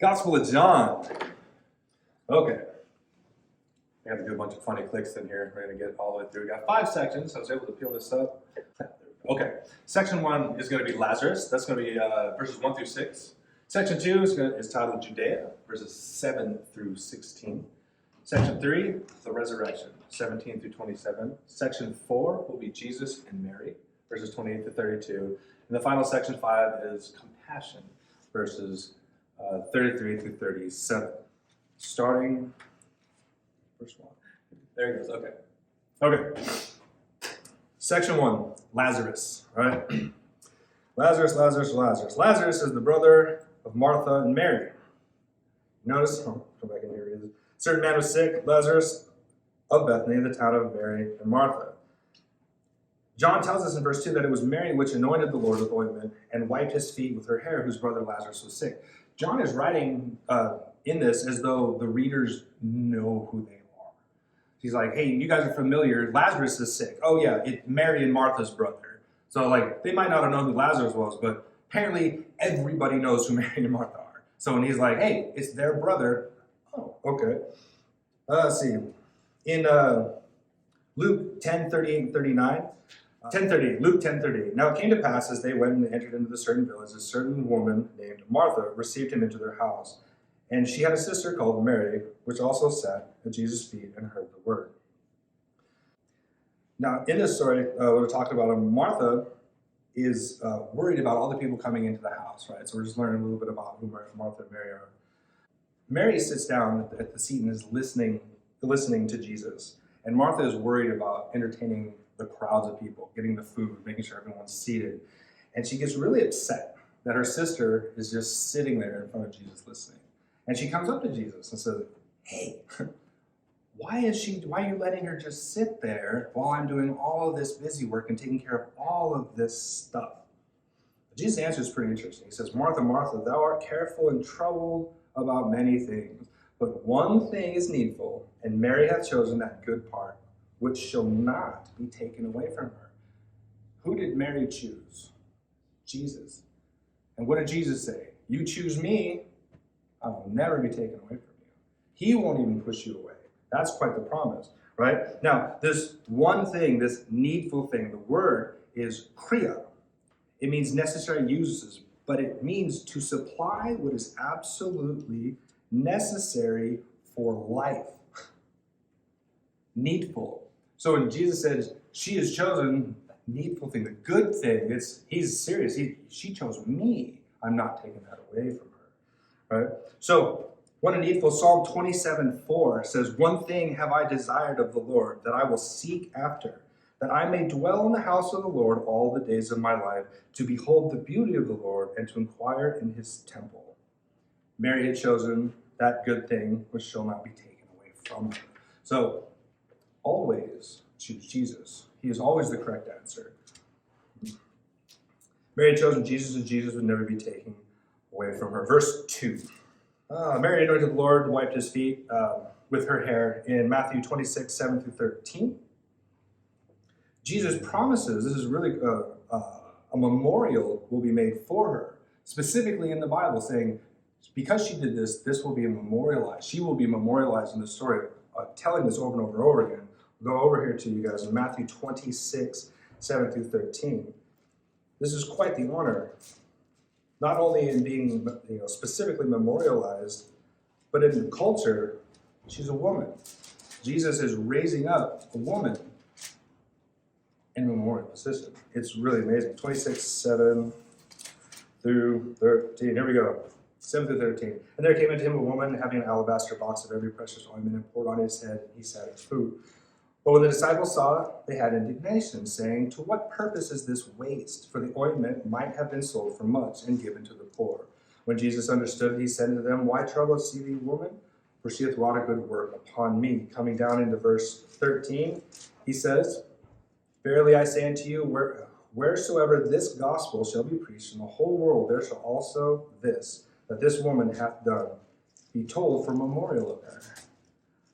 Gospel of John. Okay. I got to do a bunch of funny clicks in here. We're going to get all the way through. We got 5 sections. I was able to peel this up. Okay. Section 1 is going to be Lazarus. That's going to be verses 1 through 6. Section 2 is titled Judea, verses 7 through 16. Section 3, the resurrection, 17 through 27. Section 4 will be Jesus and Mary, verses 28 to 32. And the final section 5 is compassion, verses 33 through 37. Starting, first one. There it goes. Okay. Okay. Section 1, Lazarus. All right. Lazarus is the brother of Martha and Mary. Notice, come back in here. A certain man was sick, Lazarus of Bethany, the town of Mary and Martha. John tells us in verse 2 that it was Mary which anointed the Lord with ointment and wiped his feet with her hair, whose brother Lazarus was sick. John is writing in this as though the readers know who they are. He's like, hey, you guys are familiar. Lazarus is sick. Oh, yeah, it's Mary and Martha's brother. So, like, they might not have known who Lazarus was, but apparently everybody knows who Mary and Martha are. So when he's like, hey, it's their brother. Oh, okay. Let's see. In Luke 10:38 and 39, 10:38, Luke 10:38. Now it came to pass as they went and entered into the certain village, a certain woman named Martha received him into their house. And she had a sister called Mary, which also sat at Jesus' feet and heard the word. Now, in this story, we're talking about Martha is worried about all the people coming into the house, right? So we're just learning a little bit about who Martha and Mary are. Mary sits down at the seat and is listening to Jesus. And Martha is worried about entertaining the crowds of people, getting the food, making sure everyone's seated. And she gets really upset that her sister is just sitting there in front of Jesus listening. And she comes up to Jesus and says, hey, why are you letting her just sit there while I'm doing all of this busy work and taking care of all of this stuff? Jesus' answer is pretty interesting. He says, Martha, Martha, thou art careful and troubled about many things, but one thing is needful, and Mary hath chosen that good part, which shall not be taken away from her. Who did Mary choose? Jesus. And what did Jesus say? You choose me, I will never be taken away from you. He won't even push you away. That's quite the promise, right? Now, this one thing, this needful thing, the word is kriya. It means necessary uses, but it means to supply what is absolutely necessary for life. Needful. So when Jesus says she has chosen the needful thing, the good thing, he's serious. She chose me. I'm not taking that away from her. Right? So what a needful. Psalm 27:4 says, one thing have I desired of the Lord, that I will seek after, that I may dwell in the house of the Lord all the days of my life, to behold the beauty of the Lord and to inquire in his temple. Mary had chosen that good thing which shall not be taken away from her. So always choose Jesus. He is always the correct answer. Mary had chosen Jesus, and Jesus would never be taken away from her. Verse 2. Mary anointed the Lord, wiped his feet with her hair in Matthew 26, 7 through 13. Jesus promises, this is really a memorial will be made for her, specifically in the Bible, saying, because she did this, this will be memorialized. She will be memorialized in the story, telling this over and over and over again. We'll go over here to you guys in Matthew 26, 7 through 13. This is quite the honor, not only in being specifically memorialized, but in the culture, she's a woman. Jesus is raising up a woman in memorial system. It's really amazing. 26, 7 through 13. Here we go. 7 through 13. And there came unto him a woman having an alabaster box of every precious ointment and poured on his head, and he sat at food. But when the disciples saw it, they had indignation, saying, to what purpose is this waste? For the ointment might have been sold for much and given to the poor. When Jesus understood it, he said to them, why troublest ye the woman? For she hath wrought a good work upon me. Coming down into verse 13, he says, verily I say unto you, wheresoever this gospel shall be preached in the whole world, there shall also this, that this woman hath done, be told for memorial of her.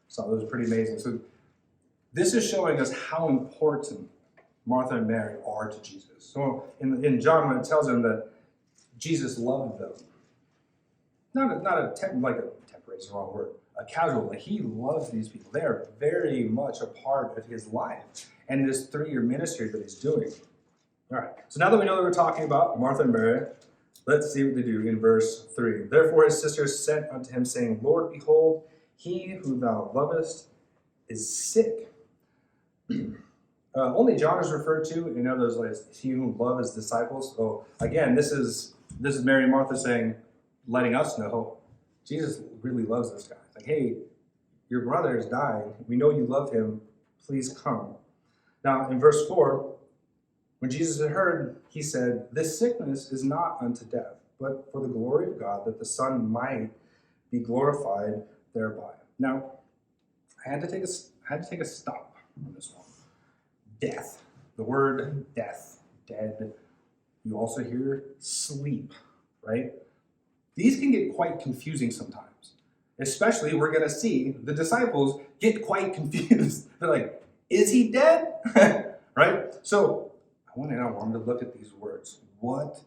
So it was pretty amazing. So this is showing us how important Martha and Mary are to Jesus. So in John, when it tells them that Jesus loved them, like a temporary is the wrong word, a casual. Like he loves these people. They are very much a part of his life and this 3-year ministry that he's doing. All right. So now that we know that we're talking about Martha and Mary, let's see what they do in verse 3. Therefore his sisters sent unto him, saying, Lord, behold, he who thou lovest is sick. Only John is referred to in others as he who loved his disciples. So again, this is Mary and Martha saying, letting us know Jesus really loves this guy. It's like, hey, your brother is dying. We know you love him. Please come. Now, in verse 4, when Jesus had heard, he said, this sickness is not unto death, but for the glory of God, that the Son might be glorified thereby. Now, I had to take a stop on this one. Death. The word death, dead. You also hear sleep, right? These can get quite confusing sometimes. Especially, we're going to see the disciples get quite confused. They're like, is he dead? Right? So, I wanted to look at these words. What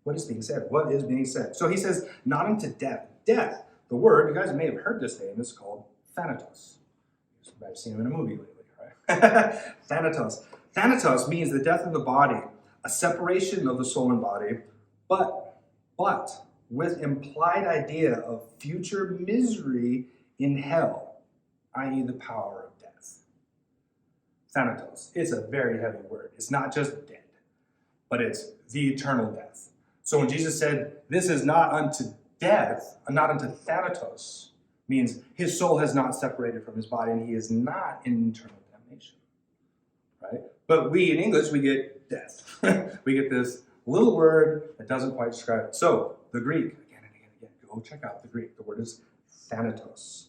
is being said? What is being said? So he says, not unto death. Death, the word, you guys may have heard this name, is called thanatos. You might have seen him in a movie lately, right? Thanatos. Thanatos means the death of the body, a separation of the soul and body, but with implied idea of future misery in hell, i.e. the power of death. Thanatos. It's a very heavy word. It's not just dead, but it's the eternal death. So when Jesus said, this is not unto death, not unto thanatos, means his soul has not separated from his body and he is not in eternal damnation. Right? But we in English, we get death. We get this little word that doesn't quite describe it. So the Greek, again and again and again, go check out the Greek. The word is thanatos.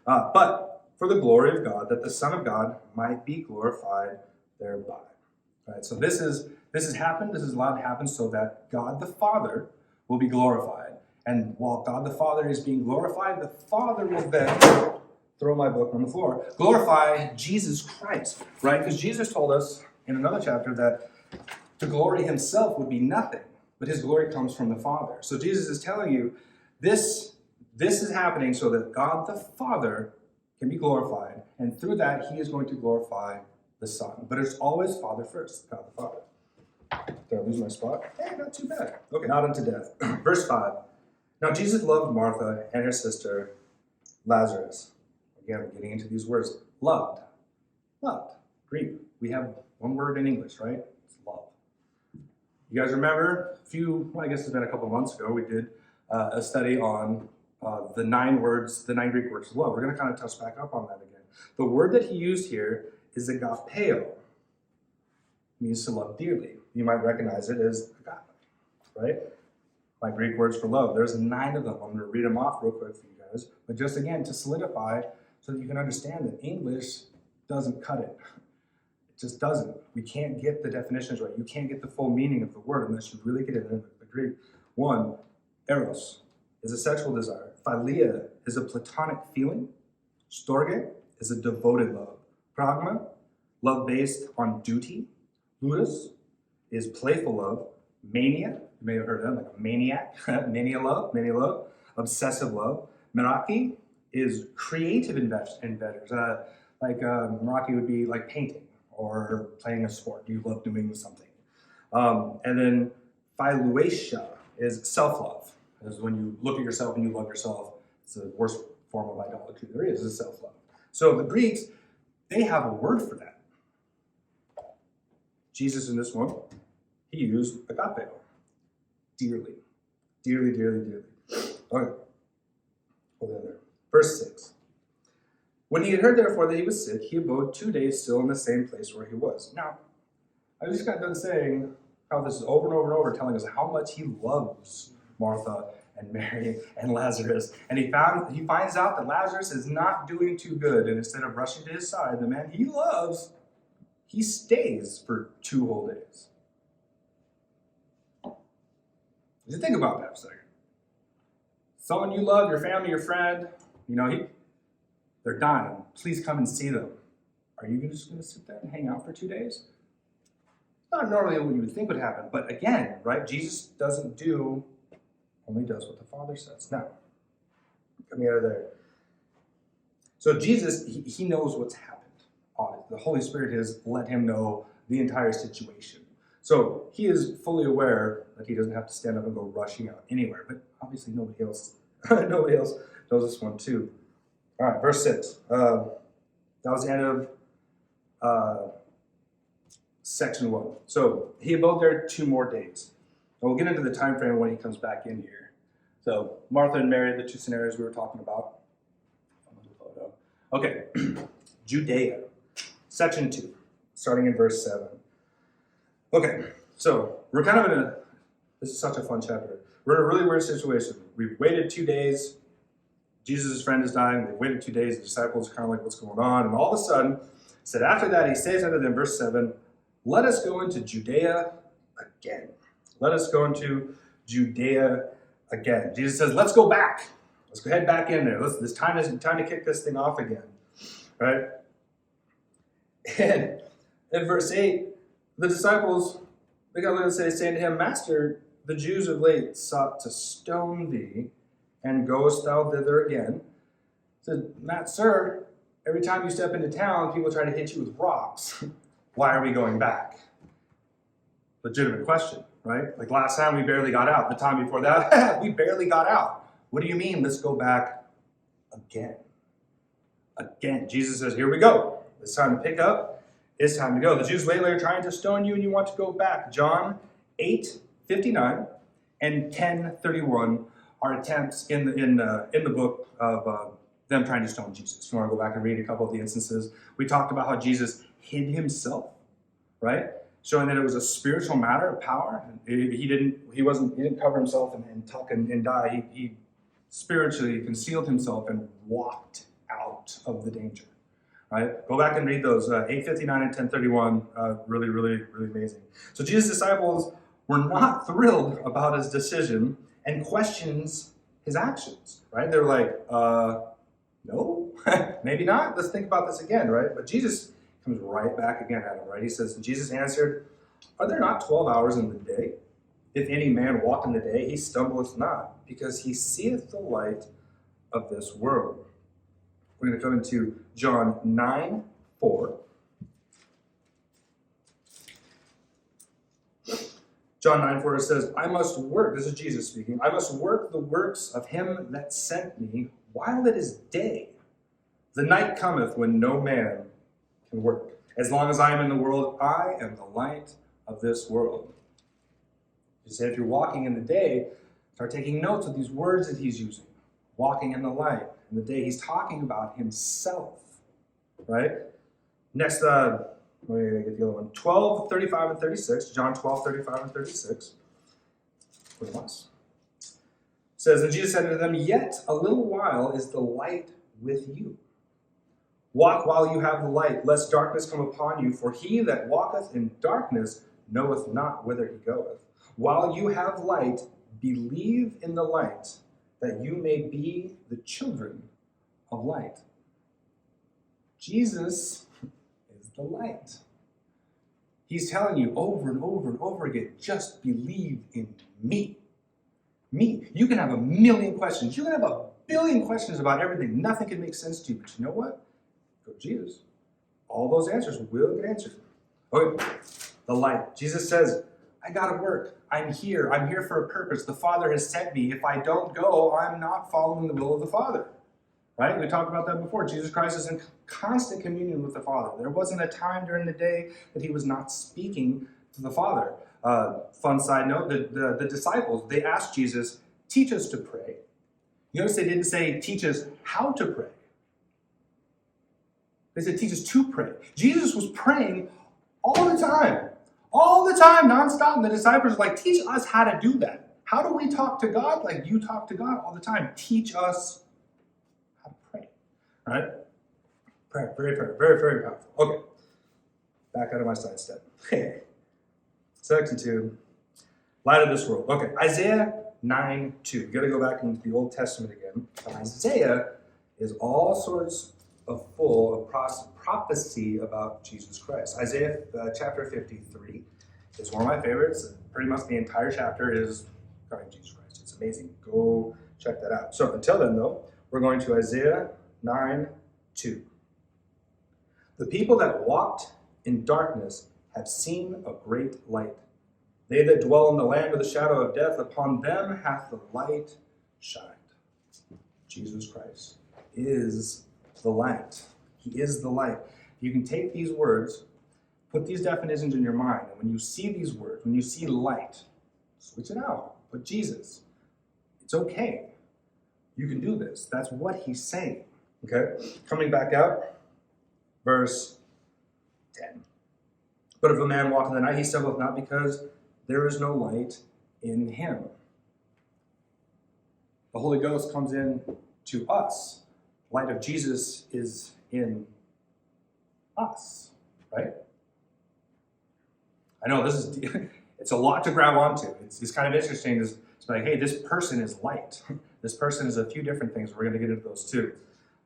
But for the glory of God, that the Son of God might be glorified thereby. Right? So this has happened. This is allowed to happen so that God the Father will be glorified. And while God the Father is being glorified, the Father will then throw my book on the floor. Glorify Jesus Christ, right? Because Jesus told us in another chapter that to glory himself would be nothing, but his glory comes from the Father. So Jesus is telling you this is happening so that God the Father can be glorified, and through that he is going to glorify the Son. But it's always Father first, God the Father. Did I lose my spot? Hey, not too bad. Okay, not unto death. Verse 5. Now Jesus loved Martha and her sister Lazarus. Again, we're getting into these words. Loved. Loved. Greek. We have one word in English, right? It's love. You guys remember I guess it's been a couple of months ago, we did a study on the 9 Greek words of love. We're going to kind of touch back up on that again. The word that he used here is agapeo. It means to love dearly. You might recognize it as agape, right? My Greek words for love. There's 9 of them. I'm going to read them off real quick for you guys. But just again, to solidify so that you can understand that English doesn't cut it. It just doesn't. We can't get the definitions right. You can't get the full meaning of the word unless you really get it in the Greek. 1, eros is a sexual desire. Philia is a platonic feeling. Storge is a devoted love. Pragma, love based on duty. Ludus is playful love. Mania, you may have heard of that, like a maniac. Mania love. Obsessive love. Meraki is creative endeavors. Meraki would be like painting or playing a sport. You love doing something. And then philuatia is self-love. Is when you look at yourself and you love yourself. It's the worst form of idolatry there is self-love. So the Greeks, they have a word for that. Jesus in this one, he used agapeo. Dearly. Dearly, dearly, dearly. Okay. Hold on there. Verse 6. When he had heard, therefore, that he was sick, he abode 2 days still in the same place where he was. Now, I just got done saying how this is over and over and over, telling us how much he loves Martha and Mary and Lazarus. And he finds out that Lazarus is not doing too good. And instead of rushing to his side, the man he loves, he stays for 2 whole days. Just think about that for a second. Someone you love, your family, your friend, they're dying. Please come and see them. Are you just going to sit there and hang out for 2 days? Not normally what you would think would happen. But again, right, Jesus doesn't do only does what the Father says. Now, coming out of there. So Jesus, he knows what's happened. The Holy Spirit has let him know the entire situation. So he is fully aware that he doesn't have to stand up and go rushing out anywhere. But obviously nobody else knows this one too. All right, verse 6. That was the end of section 1. So he abode there 2 more days. And we'll get into the time frame when he comes back in here. So Martha and Mary, the 2 scenarios we were talking about. Okay, Judea, section 2, starting in verse 7. Okay, so we're kind of this is such a fun chapter. We're in a really weird situation. We've waited 2 days. Jesus' friend is dying. They've waited 2 days. The disciples are kind of like, what's going on? And all of a sudden, it said after that, he says unto them, verse 7, let us go into Judea again. Let us go into Judea again. Jesus says, let's go back. Let's go head back in there. This time to kick this thing off again. Right? And in verse 8, the disciples, they got to saying to him, Master, the Jews of late sought to stone thee, and goest thou thither again? He said, Matt, sir, every time you step into town, people try to hit you with rocks. Why are we going back? Legitimate question, right? Like last time we barely got out. The time before that, we barely got out. What do you mean, let's go back again? Again. Jesus says, here we go. It's time to pick up. It's time to go. The Jews lately are trying to stone you and you want to go back. John 8:59 and 10:31 are attempts in the book of them trying to stone Jesus. If you want to go back and read a couple of the instances, we talked about how Jesus hid himself, right? Showing that it was a spiritual matter of power. He didn't cover himself and tuck and die. He spiritually concealed himself and walked out of the danger. Right? Go back and read those 8:59 and 10:31. Really, really, really amazing. So Jesus' disciples were not thrilled about his decision and questions his actions. Right? They're like, no, maybe not. Let's think about this again. Right? But Jesus comes right back again at him. Right? He says, and Jesus answered, are there not 12 hours in the day? If any man walk in the day, he stumbleth not, because he seeth the light of this world. We're going to come into John 9:4. John 9:4 it says, I must work, this is Jesus speaking, I must work the works of him that sent me while it is day. The night cometh when no man can work. As long as I am in the world, I am the light of this world. He said, if you're walking in the day, start taking notes of these words that he's using. Walking in the light. In the day, he's talking about himself. Right? Next, let me get the other one. 12:35 and 36. John 12:35 and 36. What else? It says, and Jesus said unto them, yet a little while is the light with you. Walk while you have the light, lest darkness come upon you. For he that walketh in darkness knoweth not whither he goeth. While you have light, believe in the light, that you may be the children of light. Jesus is the light. He's telling you over and over and over again, just believe in me. Me. You can have a million questions. You can have a billion questions about everything. Nothing can make sense to you. But you know what? Go to Jesus. All those answers will get answered. Okay. The light. Jesus says, I got to work. I'm here. I'm here for a purpose. The Father has sent me. If I don't go, I'm not following the will of the Father. Right? We talked about that before. Jesus Christ is in constant communion with the Father. There wasn't a time during the day that he was not speaking to the Father. Fun side note, the disciples, they asked Jesus, teach us to pray. You notice they didn't say, teach us how to pray. They said, teach us to pray. Jesus was praying all the time. All the time, nonstop. And the disciples are like, teach us how to do that. How do we talk to God? Like you talk to God all the time. Teach us how to pray. All right? Prayer, very, very, very, very powerful. Okay. Back out of my sidestep. Section 2. Light of this world. Okay. Isaiah 9:2. You got to go back into the Old Testament again. Isaiah is all sorts of full of prophecy about Jesus Christ. Isaiah chapter 53 is one of my favorites. Pretty much the entire chapter is regarding Jesus Christ. It's amazing. Go check that out. So until then, though, we're going to Isaiah 9:2. The people that walked in darkness have seen a great light. They that dwell in the land of the shadow of death, upon them hath the light shined. Jesus Christ is the light. He is the light. You can take these words, put these definitions in your mind, and when you see these words, when you see light, switch it out. Put Jesus. It's okay. You can do this. That's what he's saying. Okay? Coming back out, verse 10. But if a man walk in the night, he stumbleth not, because there is no light in him. The Holy Ghost comes in to us. Light of Jesus is in us, right? I know this is, it's a lot to grab onto. It's kind of interesting. It's like, hey, this person is light. This person is a few different things. We're going to get into those too.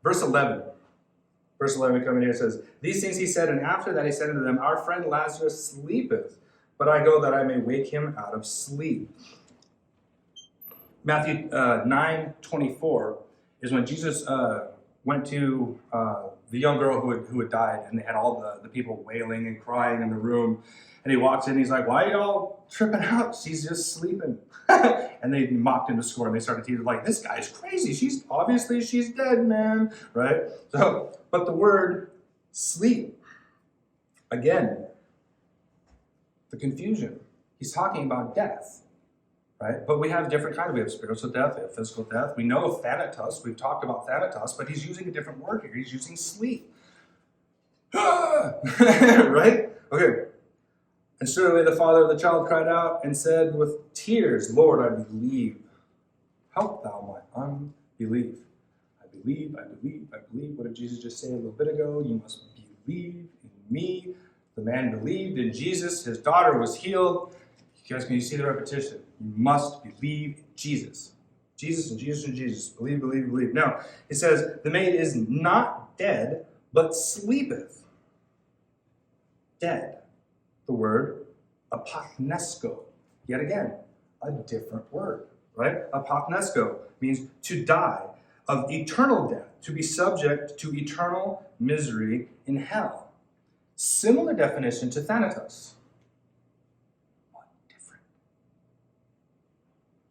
Verse 11. Verse 11 coming here, it says, these things he said, and after that he said unto them, our friend Lazarus sleepeth, but I go that I may wake him out of sleep. Matthew 9:24 is when Jesus went to the young girl who had died, and they had all the people wailing and crying in the room. And he walks in, he's like, why are y'all tripping out? She's just sleeping. And they mocked him to scorn. They started teasing, like, this guy's crazy. She's dead, man. Right? So, but the word sleep, again, the confusion. He's talking about death. Right? But we have different kinds. We have spiritual death, we have physical death. We know of thanatos. We've talked about thanatos, but he's using a different word here. He's using sleep. Right? Okay. And straightway the father of the child cried out and said with tears, Lord, I believe. Help thou my unbelief. I believe, I believe, I believe. What did Jesus just say a little bit ago? You must believe in me. The man believed in Jesus. His daughter was healed. You guys, can you see the repetition? You must believe in Jesus. Jesus and Jesus and Jesus. Believe, believe, believe. Now, it says, the maid is not dead, but sleepeth. Dead. The word apoknesko. Yet again, a different word, right? Apoknesko means to die, of eternal death, to be subject to eternal misery in hell. Similar definition to thanatos. But different.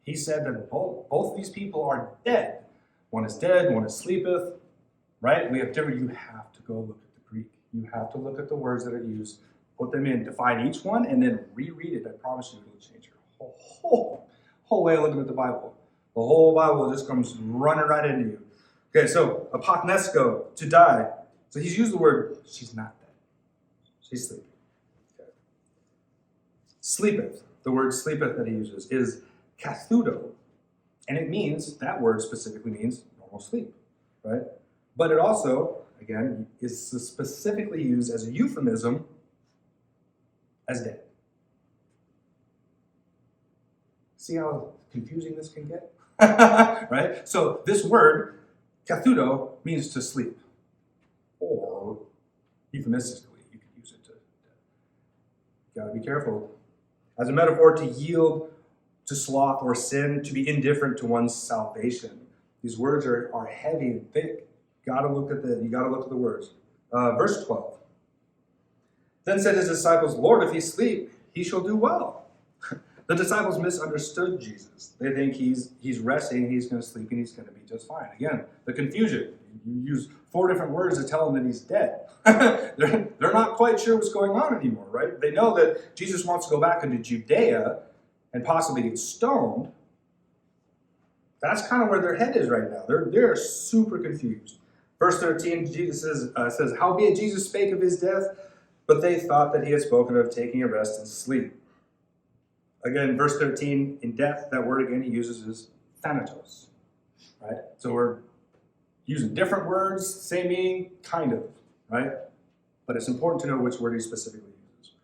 He said that both these people are dead. One is dead, one is sleepeth, right? We have different, you have to go look at the Greek. You have to look at the words that are used. Put them in, define each one, and then reread it. I promise you it'll change your whole way of looking at the Bible. The whole Bible just comes running right into you. Okay, so apoknesko, to die. So he's used the word, she's not dead. She's sleeping. Okay. Sleepeth, the word sleepeth that he uses is kathudo. And it means, that word specifically means normal sleep, right? But it also, again, is specifically used as a euphemism as dead. See how confusing this can get? Right? So this word, kathudo, means to sleep. Or, euphemistically, you can use it to death. You gotta be careful. As a metaphor, to yield to sloth or sin, to be indifferent to one's salvation. These words are heavy and thick. You gotta look at the words. Verse 12. Then said his disciples, Lord, if he sleep, he shall do well. The disciples misunderstood Jesus. They think he's resting, he's going to sleep, and he's going to be just fine. Again, the confusion. You use 4 different words to tell him that he's dead. They're not quite sure what's going on anymore, right? They know that Jesus wants to go back into Judea and possibly get stoned. That's kind of where their head is right now. They're super confused. Verse 13, Jesus says, howbeit Jesus spake of his death, but they thought that he had spoken of taking a rest and sleep. Again, verse 13, in death, that word again he uses is thanatos. Right? So we're using different words, same meaning, kind of, right? But it's important to know which word he specifically uses.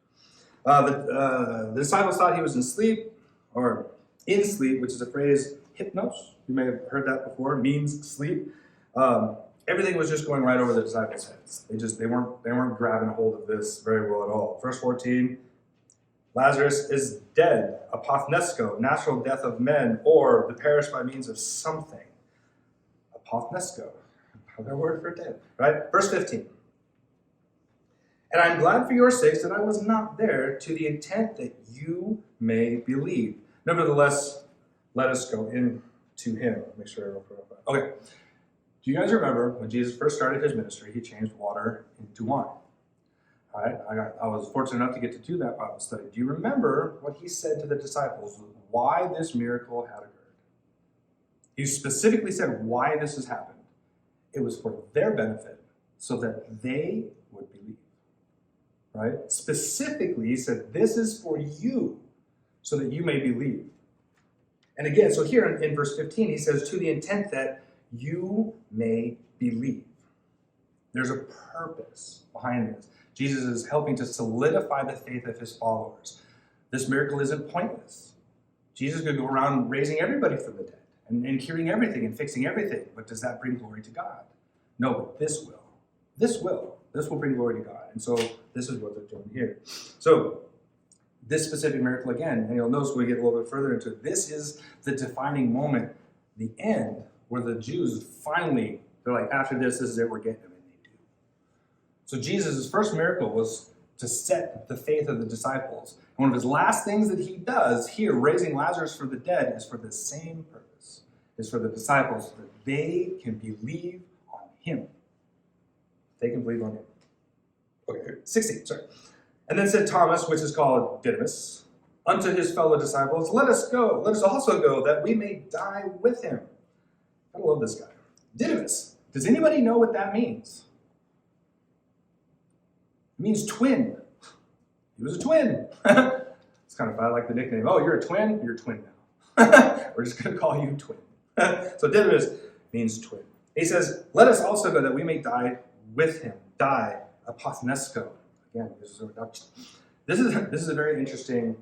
The disciples thought he was in sleep, or in sleep, which is a phrase, hypnos. You may have heard that before, means sleep. Everything was just going right over the disciples' heads. They weren't grabbing a hold of this very well at all. Verse 14, Lazarus is dead, apothnesco, natural death of men, or the perish by means of something. Apothnesco, another word for dead, right? Verse 15. And I'm glad for your sakes that I was not there, to the intent that you may believe. Nevertheless, let us go into him. Make sure I don't forget that. Okay. Do you guys remember when Jesus first started his ministry, he changed water into wine? All right. I was fortunate enough to get to do that Bible study. Do you remember what he said to the disciples, why this miracle had occurred? He specifically said why this has happened. It was for their benefit, so that they would believe. Right? Specifically, he said, this is for you, so that you may believe. And again, so here in verse 15, he says, to the intent that you may believe. There's a purpose behind this. Jesus is helping to solidify the faith of his followers. This miracle isn't pointless. Jesus could go around raising everybody from the dead and curing everything and fixing everything. But does that bring glory to God? No, but this will. This will. This will bring glory to God. And so this is what they're doing here. So this specific miracle again, and you'll notice when we get a little bit further into it, this is the defining moment, the end, where the Jews finally, they're like, after this is it, we're getting them, and they do. So Jesus' first miracle was to set the faith of the disciples. And one of his last things that he does here, raising Lazarus from the dead, is for the same purpose. Is for the disciples, so that they can believe on him. They can believe on him. Okay, 16, sorry. And then said Thomas, which is called Didymus, unto his fellow disciples, let us go, let us also go, that we may die with him. I love this guy. Didymus. Does anybody know what that means? It means twin. He was a twin. It's kind of bad, I like the nickname. Oh, you're a twin? You're a twin now. We're just going to call you twin. So Didymus means twin. He says, let us also go that we may die with him. Die, apothnesco. Again, this is a very interesting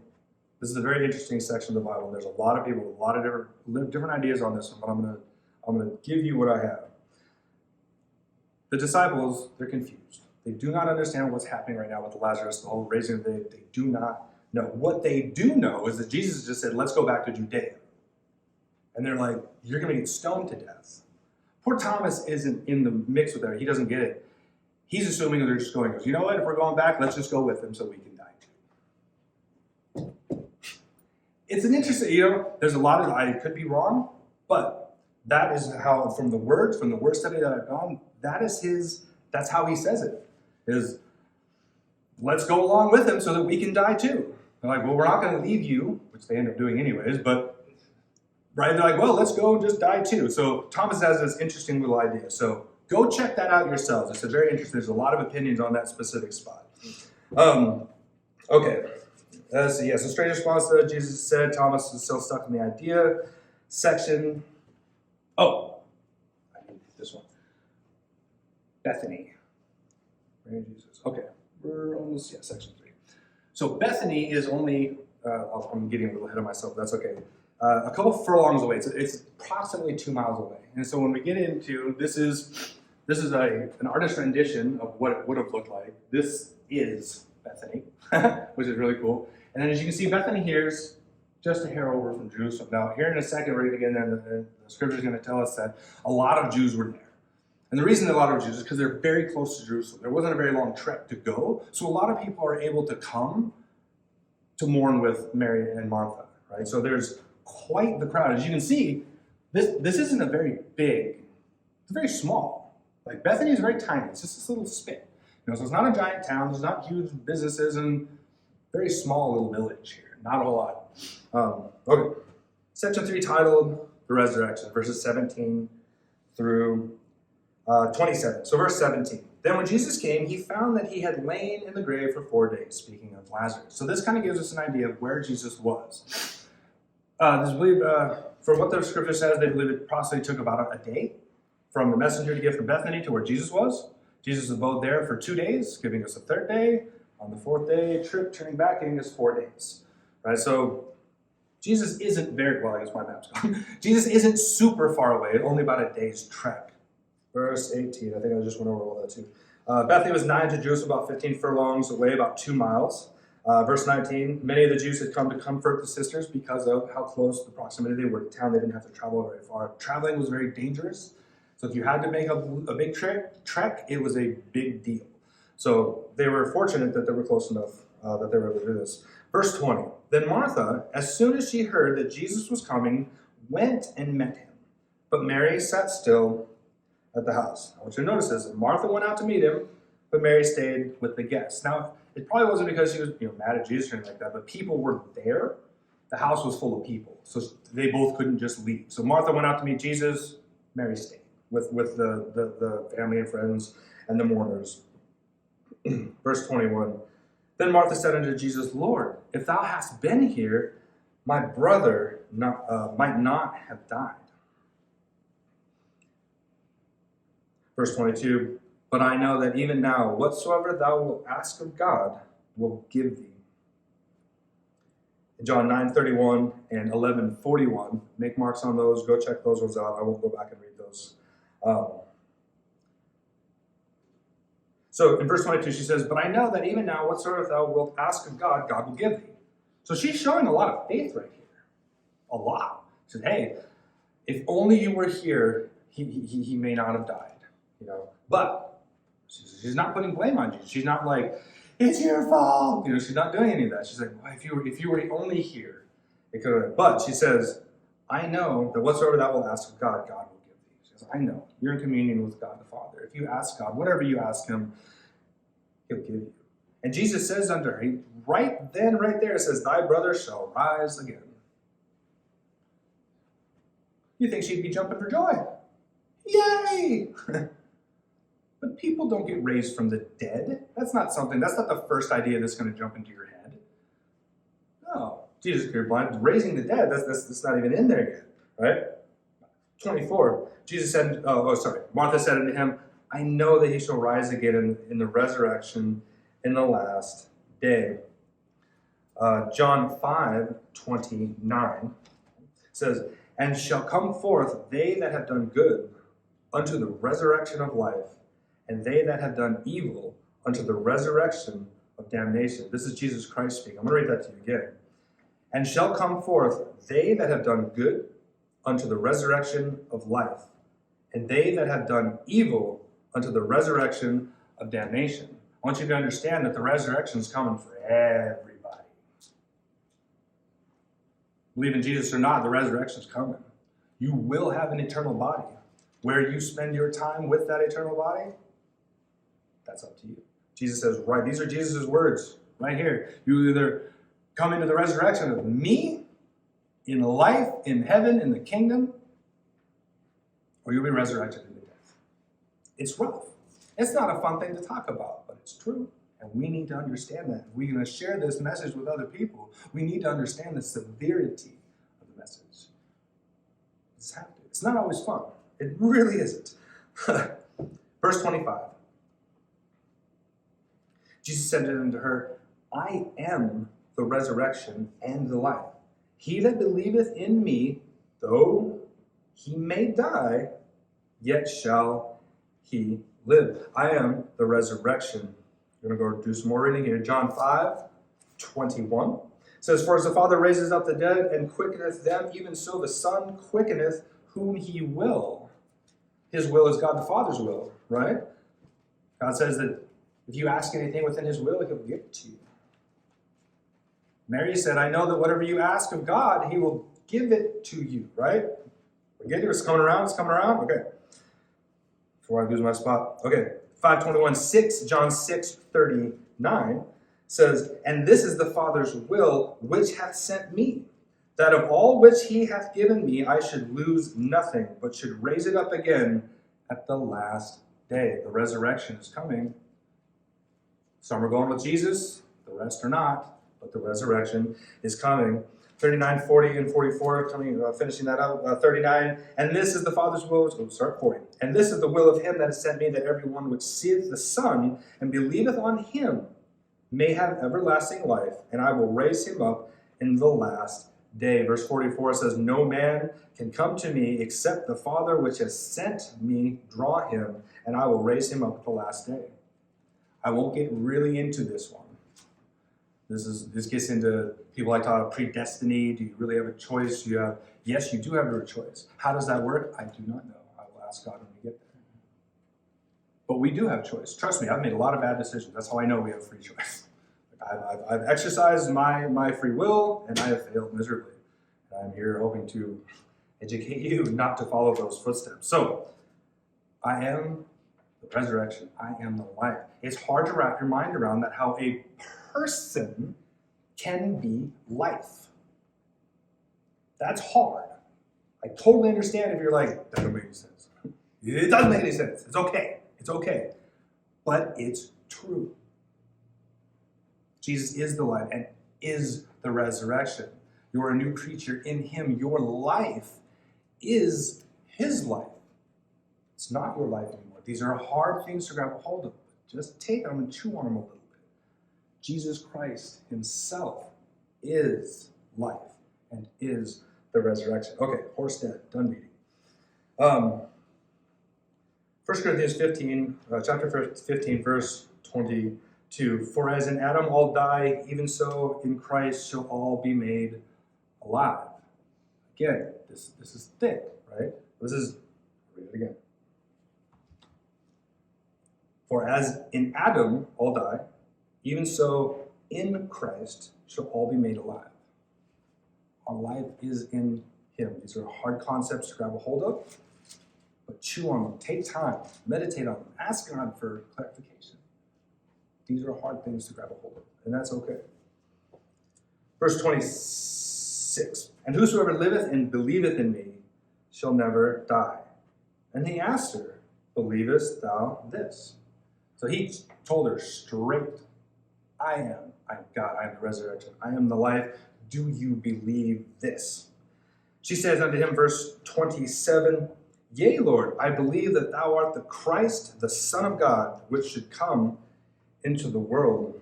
section of the Bible. There's a lot of people with a lot of different ideas on this one, but I'm gonna give you what I have. The disciples, they're confused. They do not understand what's happening right now with Lazarus, the whole raising of the dead. They do not know. What they do know is that Jesus just said, let's go back to Judea. And they're like, you're going to get stoned to death. Poor Thomas isn't in the mix with that. He doesn't get it. He's assuming that they're just going, you know what, if we're going back, let's just go with them so we can die too. It's an interesting, there's a lot of, I could be wrong, but that is how, from the word study that I've done, that's how he says it, is let's go along with him so that we can die too. They're like, well, we're not going to leave you, which they end up doing anyways, but right, they're like, well, let's go just die too. So Thomas has this interesting little idea. So go check that out yourselves. It's a very interesting, there's a lot of opinions on that specific spot. Okay. So strange response to Jesus said, Thomas is still stuck in the idea section. Oh, I need this one. Bethany. Where is Jesus? Okay, we're almost, section 3. So Bethany is only, I'm getting a little ahead of myself, that's okay. A couple furlongs away. It's approximately 2 miles away. And so when we get into, this is an artist's rendition of what it would have looked like. This is Bethany, which is really cool. And then as you can see, Bethany here is just a hair over from Jerusalem. Now, here in a second, we're going to get in there, and the scripture is going to tell us that a lot of Jews were there. And the reason a lot of Jews is because they're very close to Jerusalem. There wasn't a very long trek to go, so a lot of people are able to come to mourn with Mary and Martha, right? So there's quite the crowd. As you can see, this isn't a very big, it's very small. Like Bethany is very tiny. It's just this little spit. So it's not a giant town. There's not huge businesses and very small little village here. Not a whole lot. Okay. Section 3 titled The Resurrection, verses 17 through 27. So verse 17. Then when Jesus came, he found that he had lain in the grave for 4 days, speaking of Lazarus. So this kind of gives us an idea of where Jesus was. From what the scripture says, they believe it approximately took about a day from the messenger to get from Bethany to where Jesus was. Jesus abode there for 2 days, giving us a third day. On the fourth day, trip, turning back, giving us 4 days. Right? So Jesus isn't very, well, I guess my map's gone. Jesus isn't super far away, only about a day's trek. Verse 18, I think I just went over all that too. Bethany was nigh to Jerusalem, about 15 furlongs away, about 2 miles. Verse 19, many of the Jews had come to comfort the sisters because of how close the proximity they were to town. They didn't have to travel very far. Traveling was very dangerous. So if you had to make a big trek, it was a big deal. So they were fortunate that they were close enough that they were able to do this. Verse 20, then Martha, as soon as she heard that Jesus was coming, went and met him. But Mary sat still at the house. I want you to notice this. Martha went out to meet him, but Mary stayed with the guests. Now, it probably wasn't because she was mad at Jesus or anything like that, but people were there. The house was full of people, so they both couldn't just leave. So Martha went out to meet Jesus. Mary stayed with the family and friends and the mourners. Verse 21, then Martha said unto Jesus, Lord, if thou hadst been here, my brother might not have died. Verse 22, but I know that even now, whatsoever thou wilt ask of God will give thee. John 9:31 and 11:41, make marks on those, go check those ones out. I won't go back and read those. So in verse 22, she says, but I know that even now, whatsoever thou wilt ask of God, God will give thee. So she's showing a lot of faith right here. A lot. She said, hey, if only you were here, he may not have died. But she's not putting blame on Jesus. She's not like, it's your fault. She's not doing any of that. She's like, well, if you were only here, it could have. But she says, I know that whatsoever thou wilt ask of God, God will give thee. She says, I know. You're in communion with God the Father. If you ask God, whatever you ask him, he'll give you. And Jesus says unto her, right there, it says, thy brother shall rise again. You think she'd be jumping for joy? Yay! But people don't get raised from the dead. That's not the first idea that's going to jump into your head. No. Jesus cured blind. Raising the dead, that's not even in there yet, right? 24. Martha said unto him, I know that he shall rise again in the resurrection in the last day. John 5:29 says, and shall come forth they that have done good unto the resurrection of life, and they that have done evil unto the resurrection of damnation. This is Jesus Christ speaking. I'm going to read that to you again. And shall come forth they that have done good unto the resurrection of life, and they that have done evil unto the resurrection of damnation. I want you to understand that the resurrection is coming for everybody. Believe in Jesus or not, the resurrection is coming. You will have an eternal body. Where you spend your time with that eternal body, that's up to you. Jesus says, right, these are Jesus' words right here. You either come into the resurrection of me, in life, in heaven, in the kingdom, or you'll be resurrected into death. It's rough. It's not a fun thing to talk about, but it's true. And we need to understand that. If we're going to share this message with other people, we need to understand the severity of the message. It's not always fun. It really isn't. Verse 25. Jesus said unto her, I am the resurrection and the life. He that believeth in me, though he may die, yet shall he live. I am the resurrection. We're going to go do some more reading here. John 5:21 says, for as the Father raises up the dead and quickeneth them, even so the Son quickeneth whom he will. His will is God the Father's will, right? God says that if you ask anything within his will, he'll give it to you. Mary said, I know that whatever you ask of God, he will give it to you, right? We get it? It's coming around? Okay. Before I lose my spot. Okay. 5:21, John 6:39 says, and this is the Father's will which hath sent me, that of all which he hath given me I should lose nothing, but should raise it up again at the last day. The resurrection is coming. Some are going with Jesus, the rest are not, but the resurrection is coming. 39, 40, and 44, finishing that up. 39, and this is the Father's will. 40. And this is the will of him that has sent me, that everyone which seeth the Son and believeth on him may have everlasting life, and I will raise him up in the last day. Verse 44 says, no man can come to me except the Father which has sent me draw him, and I will raise him up at the last day. I won't get really into this one, This gets into people like talk about predestiny. Do you really have a choice? Yes, you do have a choice. How does that work? I do not know. I will ask God when we get there. But we do have choice. Trust me, I've made a lot of bad decisions. That's how I know we have free choice. I've exercised my free will, and I have failed miserably. And I'm here hoping to educate you not to follow those footsteps. So, I am the resurrection. I am the life. It's hard to wrap your mind around that, how a person can be life. That's hard. I totally understand if you're like, that doesn't make any sense. It doesn't make any sense. It's okay. It's okay. But it's true. Jesus is the life and is the resurrection. You're a new creature in him. Your life is his life. It's not your life anymore. These are hard things to grab a hold of. Just take them and chew on them a little bit. Jesus Christ himself is life and is the resurrection. Okay, horse dead, done beating. 1 Corinthians 15, chapter 15, verse 22. For as in Adam all die, even so in Christ shall all be made alive. Again, this is thick, right? Read it again. For as in Adam all die, even so in Christ shall all be made alive. Our life is in him. These are hard concepts to grab a hold of, but chew on them. Take time. Meditate on them. Ask God for clarification. These are hard things to grab a hold of, and that's okay. Verse 26. And whosoever liveth and believeth in me shall never die. And he asked her, believest thou this? So he told her straight, I am God, I am the resurrection, I am the life. Do you believe this? She says unto him, verse 27, Yea, Lord, I believe that thou art the Christ, the Son of God, which should come into the world.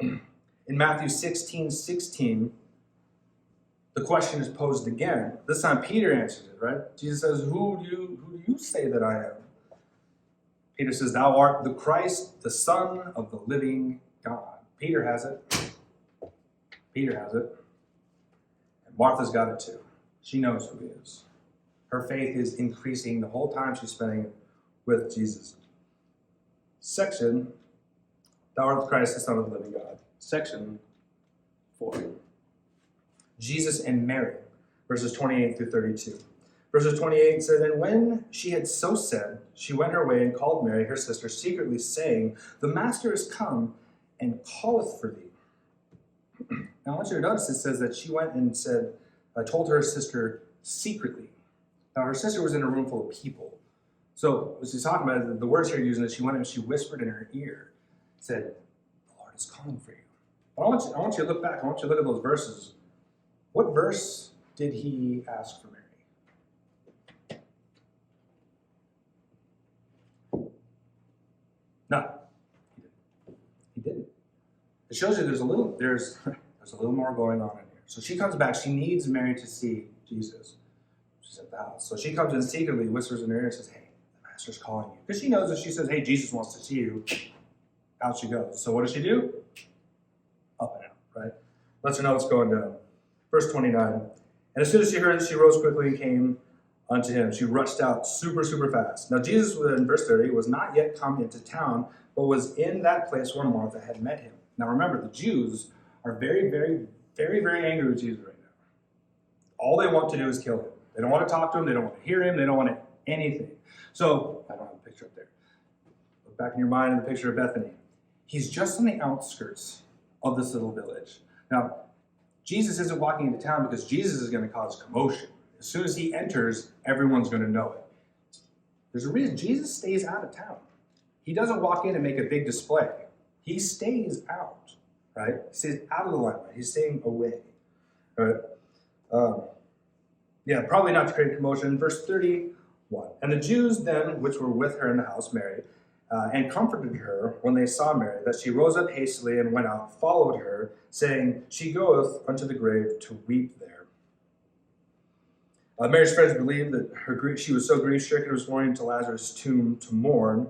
In Matthew 16:16, the question is posed again. This time Peter answers it, right? Jesus says, Who do you say that I am? Peter says, Thou art the Christ, the Son of the living God. Peter has it. Peter has it. And Martha's got it too. She knows who he is. Her faith is increasing the whole time she's spending it with Jesus. Section, Thou art the Christ, the Son of the living God. Section 4. Jesus and Mary, verses 28 through 32. Verses 28 said, And when she had so said, she went her way and called Mary, her sister, secretly, saying, The Master is come and calleth for thee. Now I want you to notice it says that she went and said, told her sister secretly. Now her sister was in a room full of people. So what she's talking about, the words here using is she went and she whispered in her ear, said, The Lord is calling for you. But I want you to look back. I want you to look at those verses. What verse did he ask for Mary? No, he didn't. It shows you there's a little more going on in here. So she comes back. She needs Mary to see Jesus. She's at the house. So she comes in secretly, whispers in her ear, and says, Hey, the Master's calling you. Because she knows if she says, Hey, Jesus wants to see you, out she goes. So what does she do? Up and out, right? Lets her know what's going down. Verse 29. And as soon as she heard it, she rose quickly and came unto him. She rushed out super fast. Now Jesus, in verse 30, was not yet come into town, but was in that place where Martha had met him. Now remember, the Jews are very angry with Jesus right now. All they want to do is kill him. They don't want to talk to him. They don't want to hear him. They don't want anything. So, I don't have a picture up there. Look back in your mind in the picture of Bethany. He's just on the outskirts of this little village. Now, Jesus isn't walking into town because Jesus is going to cause commotion. As soon as he enters, everyone's going to know it. There's a reason Jesus stays out of town. He doesn't walk in and make a big display. He stays out, right? He stays out of the limelight. He's staying away, right? Probably not to create commotion. Verse 31. And the Jews then, which were with her in the house, Mary, and comforted her when they saw Mary, that she rose up hastily and went out, followed her, saying, She goeth unto the grave to weep there. Mary's friends believed that she was so grief-stricken, was going to Lazarus' tomb to mourn.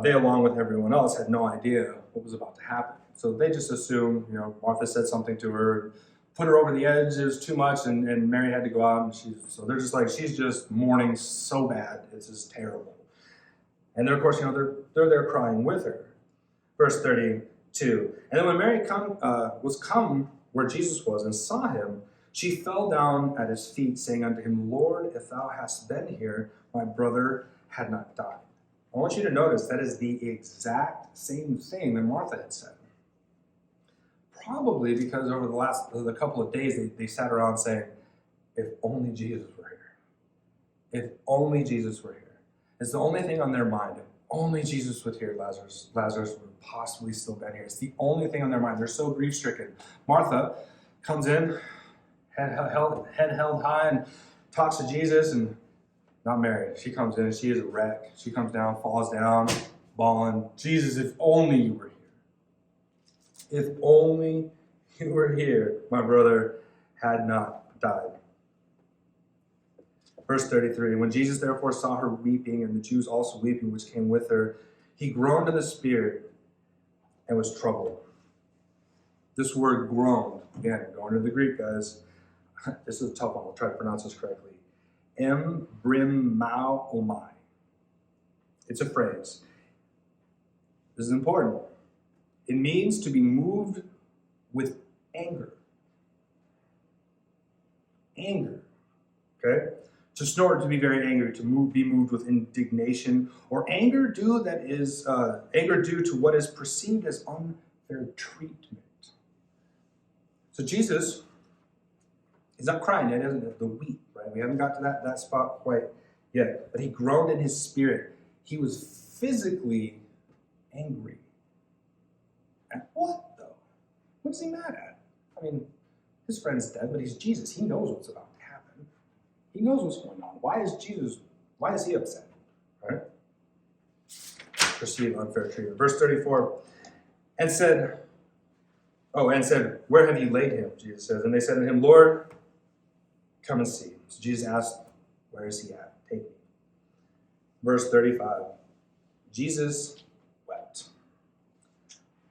They, along with everyone else, had no idea what was about to happen. So they just assume, Martha said something to her, put her over the edge, it was too much, and Mary had to go out, and so they're just like, she's just mourning so bad, it's just terrible. And then, of course, they're there crying with her. Verse 32, and then when Mary was come where Jesus was and saw him, she fell down at his feet, saying unto him, Lord, if thou hadst been here, my brother had not died. I want you to notice that is the exact same thing that Martha had said. Probably because over the couple of days, they sat around saying, if only Jesus were here. If only Jesus were here. It's the only thing on their mind. If only Jesus was here, Lazarus would possibly still been here. It's the only thing on their mind. They're so grief-stricken. Martha comes in, head held high, and talks to Jesus, and not Mary. She comes in, and she is a wreck. She comes down, falls down, bawling, Jesus, if only you were here. If only you were here, my brother had not died. Verse 33, when Jesus therefore saw her weeping, and the Jews also weeping, which came with her, he groaned in the spirit and was troubled. This word groaned, again, going to the Greek, guys. This is a tough one. I'll try to pronounce this correctly. Embrimmaomai. It's a phrase. This is important. It means to be moved with anger. Anger. Okay? To snort, to be very angry, be moved with indignation, or anger due to what is perceived as unfair treatment. So Jesus is not crying yet, isn't it? The weep, right? We haven't got to that spot quite yet. But he groaned in his spirit. He was physically angry. At what, though? What is he mad at? I mean, his friend's dead, but he's Jesus. He knows what's about to happen. He knows what's going on. Why is he upset? Right? Perceived unfair treatment. Verse 34, and said, where have you laid him? Jesus says. And they said to him, Lord, come and see. So Jesus asked, where is he at? Take me. Verse 35, Jesus wept.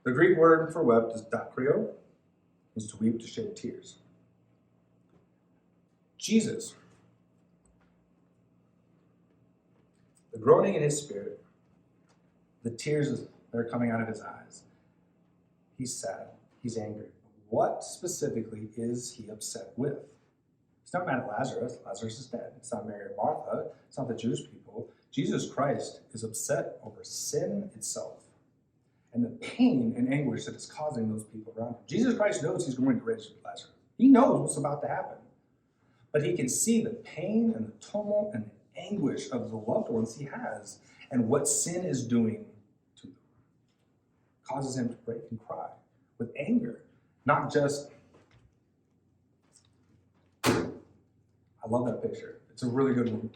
The Greek word for wept is dakrio, is to weep, to shed tears. Jesus, the groaning in his spirit, the tears that are coming out of his eyes, he's sad, he's angry. What specifically is he upset with? He's not mad at Lazarus. Lazarus is dead. It's not Mary or Martha. It's not the Jewish people. Jesus Christ is upset over sin itself and the pain and anguish that is causing those people around him. Jesus Christ knows he's going to raise Lazarus. He knows what's about to happen. But he can see the pain and the tumult and the anguish of the loved ones he has and what sin is doing to them. Causes him to break and cry with anger. Not just... I love that picture. It's a really good one.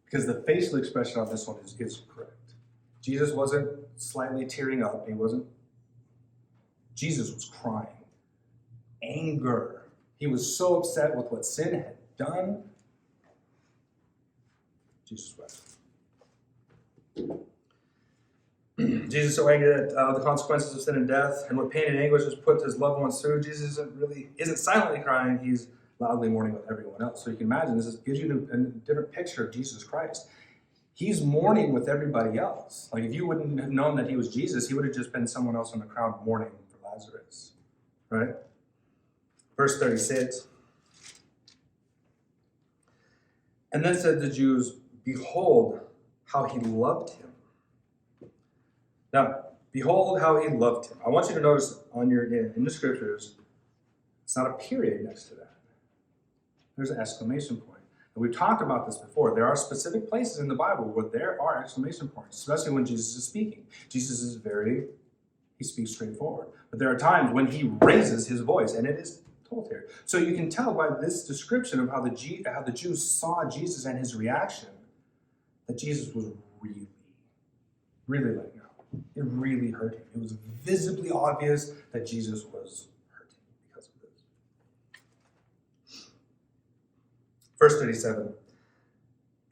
Because the facial expression on this one is correct. Jesus wasn't slightly tearing up. Jesus was crying. Anger. He was so upset with what sin had done. Jesus wept. Jesus is so angry at the consequences of sin and death, and what pain and anguish has put his loved ones through. Jesus isn't silently crying. He's loudly mourning with everyone else. So you can imagine this gives you a different picture of Jesus Christ. He's mourning with everybody else. Like if you wouldn't have known that he was Jesus, he would have just been someone else in the crowd mourning for Lazarus. Right? Verse 36. And then said the Jews, behold how he loved him. Now, behold how he loved him. I want you to notice in the scriptures, it's not a period next to that. There's an exclamation point. And we've talked about this before. There are specific places in the Bible where there are exclamation points, especially when Jesus is speaking. Jesus is he speaks straightforward. But there are times when he raises his voice, and it is told here. So you can tell by this description of how the Jews saw Jesus and his reaction that Jesus was really, really letting go. It really hurt him. It was visibly obvious that Jesus was hurting because of this. Verse 37.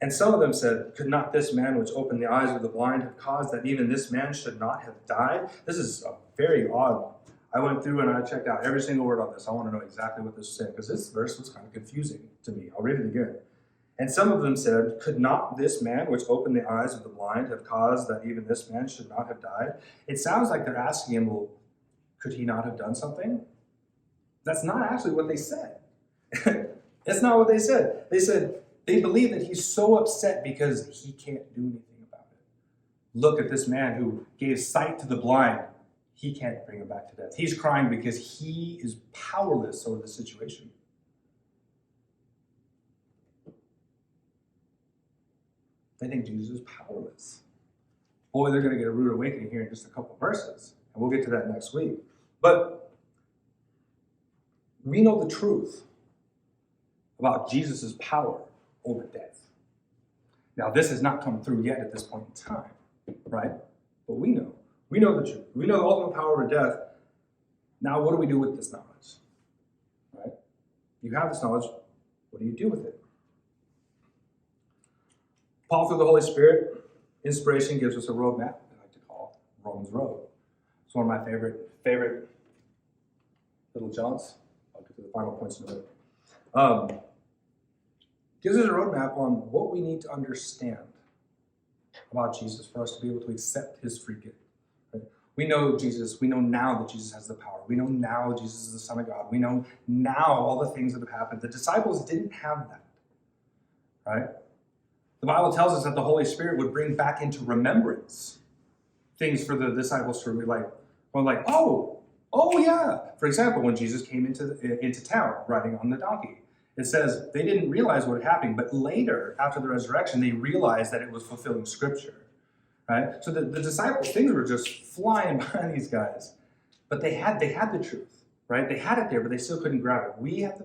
And some of them said, could not this man which opened the eyes of the blind have caused that even this man should not have died? This is a very odd. I went through and I checked out every single word on this. I want to know exactly what this is saying because this verse was kind of confusing to me. I'll read it again. And some of them said, could not this man which opened the eyes of the blind have caused that even this man should not have died? It sounds like they're asking him, well, could he not have done something? That's not actually what they said. That's not what they said. They said they believe that he's so upset because he can't do anything about it. Look at this man who gave sight to the blind. He can't bring him back to death. He's crying because he is powerless over the situation. They think Jesus is powerless. Boy, they're going to get a rude awakening here in just a couple of verses. And we'll get to that next week. But we know the truth about Jesus' power over death. Now, this has not come through yet at this point in time, right? But we know. We know the truth. We know the ultimate power over death. Now, what do we do with this knowledge? Right? You have this knowledge. What do you do with it? Paul, through the Holy Spirit, inspiration gives us a roadmap I like to call Romans Road. It's one of my favorite little jaunts. I'll get to the final points in a minute. Gives us a roadmap on what we need to understand about Jesus for us to be able to accept his free gift. Right? We know Jesus. We know now that Jesus has the power. We know now Jesus is the Son of God. We know now all the things that have happened. The disciples didn't have that. Right? The Bible tells us that the Holy Spirit would bring back into remembrance things for the disciples to be like, oh yeah. For example, when Jesus came into town riding on the donkey, it says they didn't realize what had happened, but later, after the resurrection, they realized that it was fulfilling Scripture. Right? So the disciples, things were just flying by these guys, but they had the truth, right? They had it there, but they still couldn't grab it. We have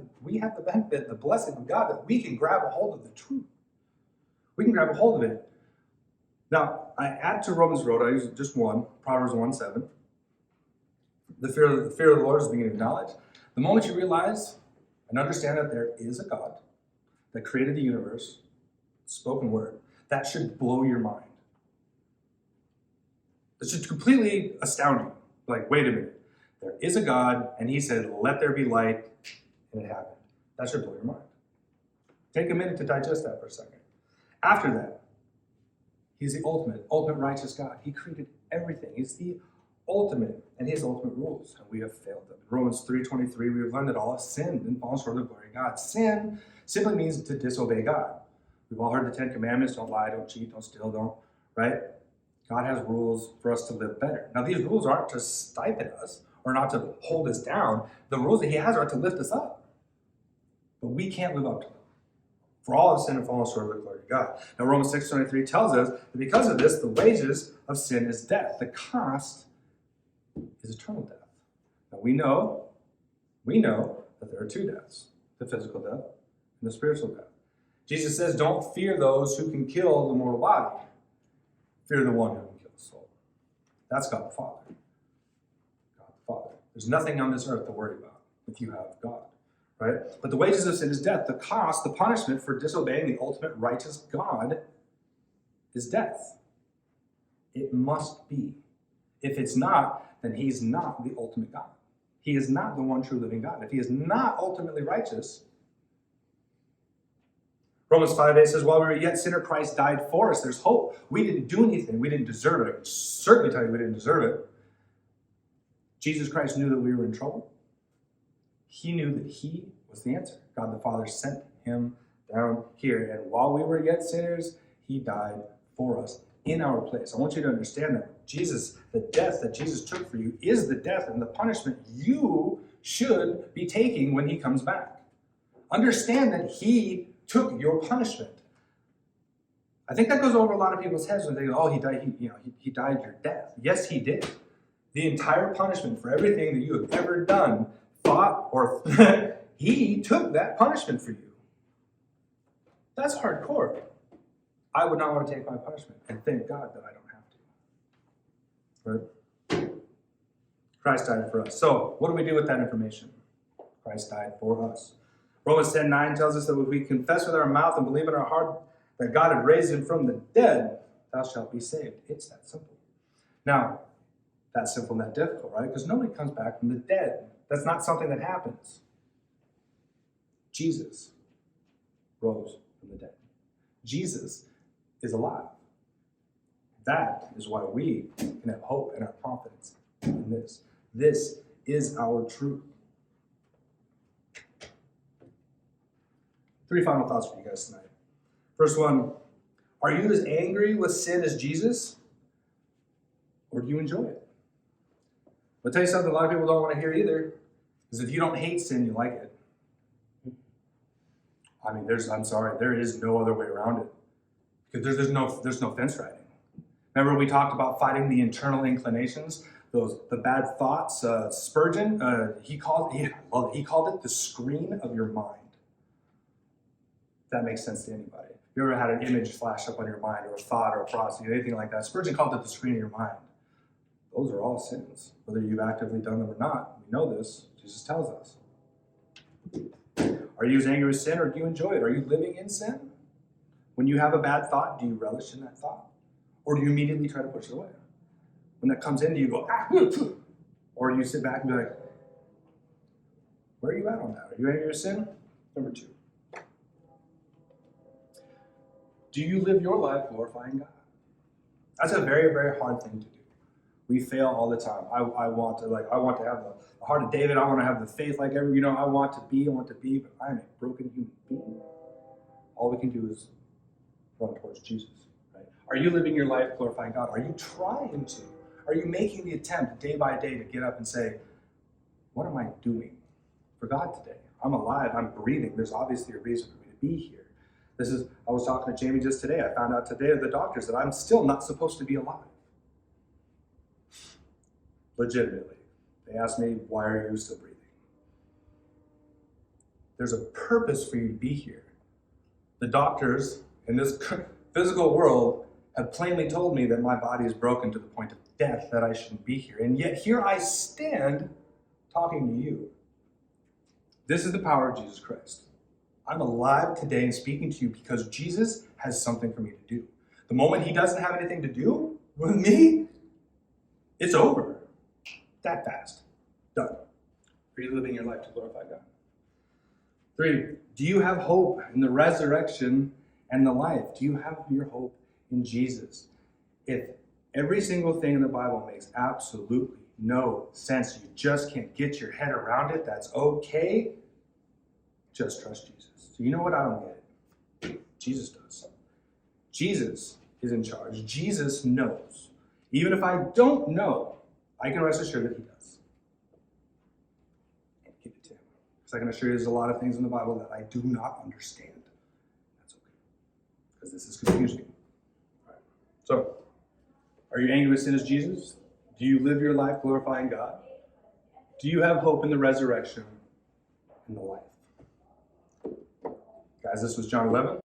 the benefit, the blessing of God that we can grab a hold of the truth. We can grab a hold of it. Now, I add to Romans Road, I use just one, Proverbs 1:7. The fear of the Lord is the beginning of knowledge. The moment you realize and understand that there is a God that created the universe, spoken word, that should blow your mind. That should completely astound you. Like, wait a minute. There is a God, and he said, let there be light, and it happened. That should blow your mind. Take a minute to digest that for a second. After that, he's the ultimate righteous God. He created everything. He's the ultimate, and he has ultimate rules, and we have failed them. In Romans 3:23, we have learned that all have sinned and fallen short of the glory of God. Sin simply means to disobey God. We've all heard the 10 Commandments: don't lie, don't cheat, don't steal, don't, right? God has rules for us to live better. Now, these rules aren't to stifle us or not to hold us down. The rules that he has are to lift us up. But we can't live up to them. For all have sinned and fallen short of the glory of God. Now, Romans 6:23 tells us that because of this, the wages of sin is death. The cost is eternal death. Now, we know that there are two deaths, the physical death and the spiritual death. Jesus says, don't fear those who can kill the mortal body. Fear the one who can kill the soul. That's God the Father. God the Father. There's nothing on this earth to worry about if you have God. Right? But the wages of sin is death. The cost, the punishment for disobeying the ultimate righteous God is death. It must be. If it's not, then he's not the ultimate God. He is not the one true living God. If he is not ultimately righteous, Romans 5:8 says, while we were yet sinner, Christ died for us. There's hope. We didn't do anything. We didn't deserve it. I can certainly tell you we didn't deserve it. Jesus Christ knew that we were in trouble. He knew that he was the answer. God the Father sent him down here. And while we were yet sinners, he died for us in our place. I want you to understand that Jesus, the death that Jesus took for you, is the death and the punishment you should be taking when he comes back. Understand that he took your punishment. I think that goes over a lot of people's heads when they go, oh, he died your death. Yes, he did. The entire punishment for everything that you have ever done, thought, or he took that punishment for you. That's hardcore. I would not want to take my punishment, and thank God that I don't have to. Right? Christ died for us. So, what do we do with that information? Christ died for us. Romans 10:9 tells us that if we confess with our mouth and believe in our heart that God had raised him from the dead, thou shalt be saved. It's that simple. Now, that's simple and that difficult, right? Because nobody comes back from the dead. That's not something that happens. Jesus rose from the dead. Jesus is alive. That is why we can have hope and our confidence in this. This is our truth. 3 final thoughts for you guys tonight. First one, are you as angry with sin as Jesus? Or do you enjoy it? I'll tell you something a lot of people don't want to hear either, is if you don't hate sin, you like it. I mean, I'm sorry, there is no other way around it. Because there's no fence riding. Remember we talked about fighting the internal inclinations, the bad thoughts. Spurgeon, he called it the screen of your mind. If that makes sense to anybody. You ever had an image flash up on your mind, or a thought, or a process, anything like that? Spurgeon called it the screen of your mind. Those are all sins, whether you've actively done them or not. We know this. Jesus tells us. Are you as angry with sin, or do you enjoy it? Are you living in sin? When you have a bad thought, do you relish in that thought? Or do you immediately try to push it away? When that comes in, do you go, or do you sit back and be like, where are you at on that? Are you angry with sin? Number 2. Do you live your life glorifying God? That's a very, very hard thing to do. We fail all the time. I want to have the heart of David. I want to have the faith like I want to be, but I'm a broken human being. All we can do is run towards Jesus, right? Are you living your life glorifying God? Are you trying to? Are you making the attempt day by day to get up and say, what am I doing for God today? I'm alive, I'm breathing. There's obviously a reason for me to be here. I was talking to Jamie just today. I found out today at the doctors that I'm still not supposed to be alive. Legitimately. They asked me, why are you still breathing? There's a purpose for you to be here. The doctors in this physical world have plainly told me that my body is broken to the point of death, that I shouldn't be here. And yet here I stand talking to you. This is the power of Jesus Christ. I'm alive today and speaking to you because Jesus has something for me to do. The moment he doesn't have anything to do with me, it's over. That fast. Done. Are you living your life to glorify God? 3, do you have hope in the resurrection and the life? Do you have your hope in Jesus? If every single thing in the Bible makes absolutely no sense, you just can't get your head around it, that's okay. Just trust Jesus. So you know what? I don't get it. Jesus does. Jesus is in charge. Jesus knows. Even if I don't know, I can rest assured that he does. And give it to him. Because I can assure you there's a lot of things in the Bible that I do not understand. That's okay. Because this is confusing. All right. So, are you angry with sin as Jesus? Do you live your life glorifying God? Do you have hope in the resurrection and the life? Guys, this was John 11.